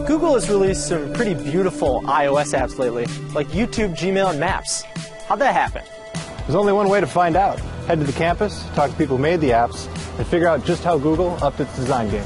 Google has released some pretty beautiful iOS apps lately, like YouTube, Gmail, and Maps. How'd that happen? There's only one way to find out. Head to the campus, talk to people who made the apps, and figure out just how Google upped its design game.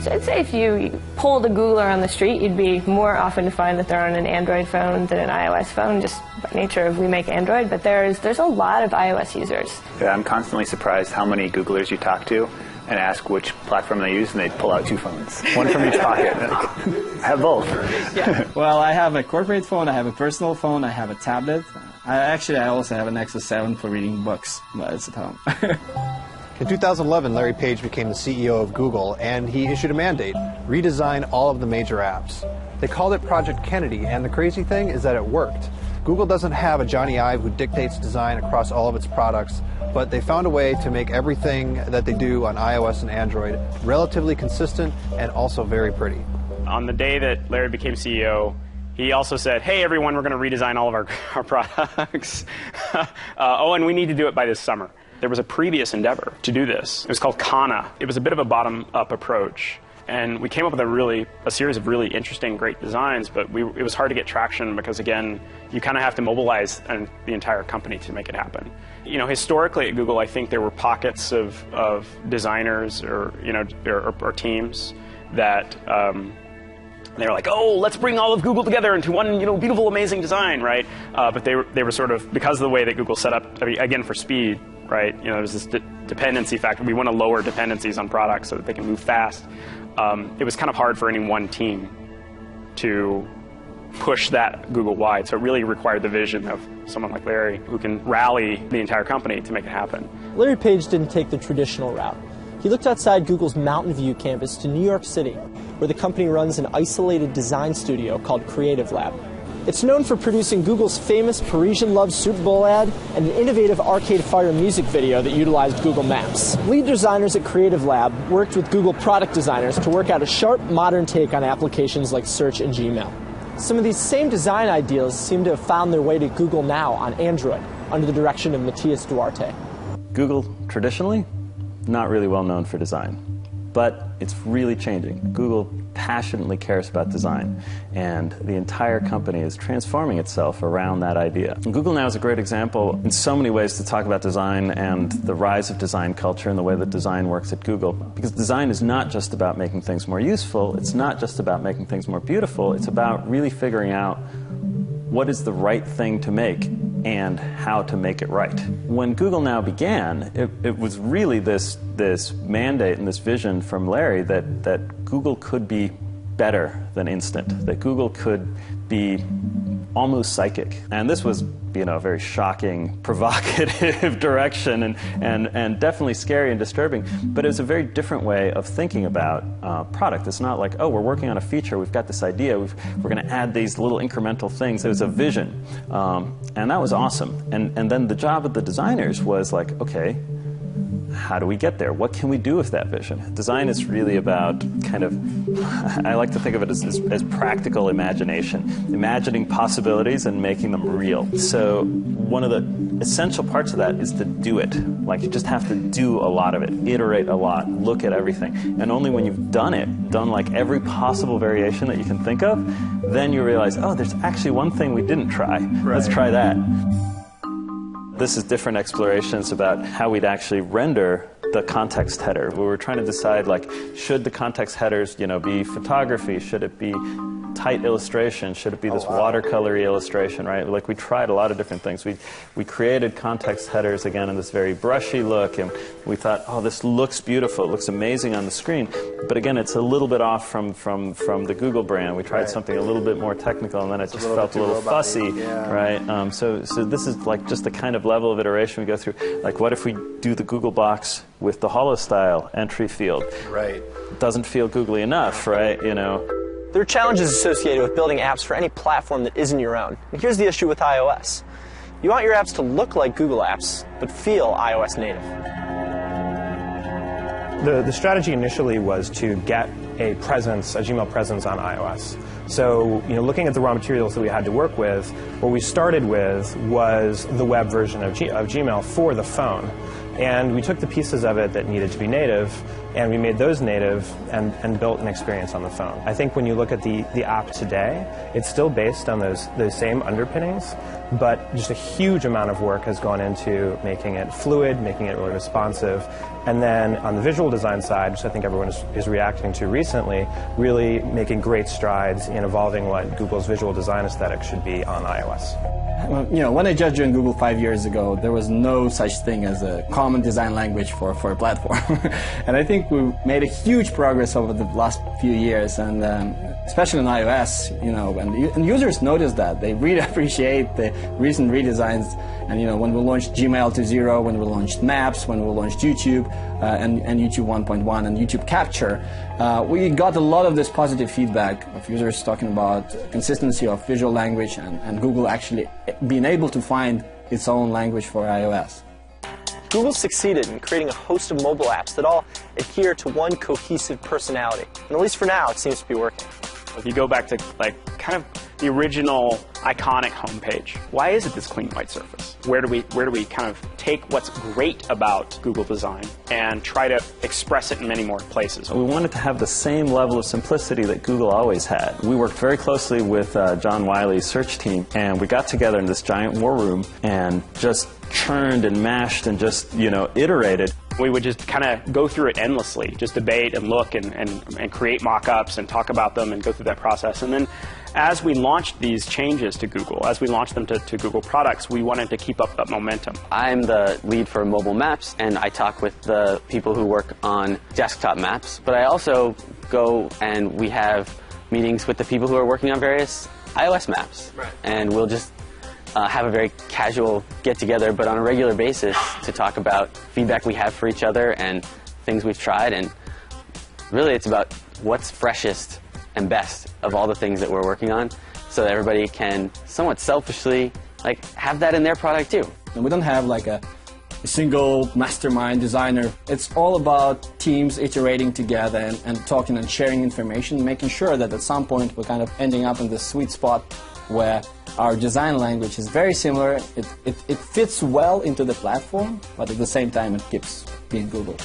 So I'd say if you polled a Googler on the street, you'd be more often to find that they're on an Android phone than an iOS phone, just by nature of we make Android, but there's a lot of iOS users. Yeah, I'm constantly surprised how many Googlers you talk to and ask which platform they use, and they pull out two phones, one from each pocket. I have both. Yeah. Well, I have a corporate phone, I have a personal phone, I have a tablet. I also have an Nexus 7 for reading books, but it's at home. In 2011, Larry Page became the CEO of Google, and he issued a mandate: redesign all of the major apps. They called it Project Kennedy, and the crazy thing is that it worked. Google doesn't have a Johnny Ive who dictates design across all of its products, but they found a way to make everything that they do on iOS and Android relatively consistent and also very pretty. On the day that Larry became CEO, he also said, hey, everyone, we're going to redesign all of our products. Oh, and we need to do it by this summer. There was a previous endeavor to do this. It was called Kana. It was a bit of a bottom-up approach. And we came up with a series of really interesting, great designs, but it was hard to get traction because, again, you kind of have to mobilize the entire company to make it happen. You know, historically at Google, I think there were pockets of designers or teams that they were like, oh, let's bring all of Google together into one, beautiful, amazing design, right? But they were sort of, because of the way that Google set up, again, for speed, right? There's this dependency factor. We want to lower dependencies on products so that they can move fast. It was kind of hard for any one team to push that Google-wide. So it really required the vision of someone like Larry who can rally the entire company to make it happen. Larry Page didn't take the traditional route. He looked outside Google's Mountain View campus to New York City, where the company runs an isolated design studio called Creative Lab. It's known for producing Google's famous Parisian Love Super Bowl ad and an innovative Arcade Fire music video that utilized Google Maps. Lead designers at Creative Lab worked with Google product designers to work out a sharp, modern take on applications like Search and Gmail. Some of these same design ideas seem to have found their way to Google Now on Android, under the direction of Matias Duarte. Google, traditionally, not really well known for design. But it's really changing. Google passionately cares about design, and the entire company is transforming itself around that idea. And Google Now is a great example in so many ways to talk about design and the rise of design culture and the way that design works at Google. Because design is not just about making things more useful, it's not just about making things more beautiful, it's about really figuring out what is the right thing to make and how to make it right. When Google Now began, it was really this mandate and this vision from Larry that Google could be better than instant, that Google could be almost psychic. And this was, a very shocking, provocative direction and definitely scary and disturbing, but it was a very different way of thinking about product. It's not like, oh, we're working on a feature, we've got this idea, we're going to add these little incremental things. It was a vision, and that was awesome. And then the job of the designers was like, okay, how do we get there? What can we do with that vision? Design is really about kind of, I like to think of it as practical imagination, imagining possibilities and making them real. So one of the essential parts of that is to do it. Like, you just have to do a lot of it, iterate a lot, look at everything. And only when you've done like every possible variation that you can think of, then you realize, oh, there's actually one thing we didn't try. Right. Let's try that. This is different explorations about how we'd actually render the context header. We were trying to decide, like, should the context headers, be photography? Should it be tight illustration? Should it be this watercolory illustration, right? Like, we tried a lot of different things. We created context headers, again, in this very brushy look, and we thought, oh, this looks beautiful. It looks amazing on the screen. But again, it's a little bit off from the Google brand. We tried something a little bit more technical, and then it just felt a little fussy, right? So this is like just the kind of level of iteration we go through. Like, what if we do the Google box with the hollow style entry field? Right. It doesn't feel googly enough, right? There are challenges associated with building apps for any platform that isn't your own. And here's the issue with iOS. You want your apps to look like Google apps, but feel iOS native. The strategy initially was to get a Gmail presence on iOS. So, looking at the raw materials that we had to work with, what we started with was the web version of Gmail for the phone. And we took the pieces of it that needed to be native, and we made those native and built an experience on the phone. I think when you look at the app today, it's still based on those same underpinnings, but just a huge amount of work has gone into making it fluid, making it really responsive, and then on the visual design side, which I think everyone is reacting to recently, really making great strides in evolving what Google's visual design aesthetic should be on iOS. When I joined Google 5 years ago, there was no such thing as a common design language for a platform. And I think we made a huge progress over the last few years, and especially on iOS, and users notice that. They really appreciate the recent redesigns. And when we launched Gmail 2.0, when we launched Maps, when we launched YouTube, and YouTube 1.1 and YouTube Capture, we got a lot of this positive feedback of users talking about consistency of visual language and Google actually being able to find its own language for iOS. Google succeeded in creating a host of mobile apps that all adhere to one cohesive personality. And at least for now, it seems to be working. If you go back to kind of the original iconic homepage, why is it this clean white surface? Where do we kind of take what's great about Google design and try to express it in many more places? We wanted to have the same level of simplicity that Google always had. We worked very closely with John Wiley's search team, and we got together in this giant war room and just churned and mashed and just iterated. We would just kind of go through it endlessly, just debate and look and create mock-ups and talk about them and go through that process. And then as we launched these changes to Google, as we launched them to Google products, we wanted to keep up that momentum. I'm the lead for mobile maps, and I talk with the people who work on desktop maps. But I also go and we have meetings with the people who are working on various iOS maps. Right. And we'll just have a very casual get-together, but on a regular basis, to talk about feedback we have for each other and things we've tried. And really, it's about what's freshest and best of all the things that we're working on, so that everybody can somewhat selfishly have that in their product too. And we don't have a single mastermind designer. It's all about teams iterating together and talking and sharing information, making sure that at some point we're kind of ending up in this sweet spot where our design language is very similar. It fits well into the platform, but at the same time it keeps being Google.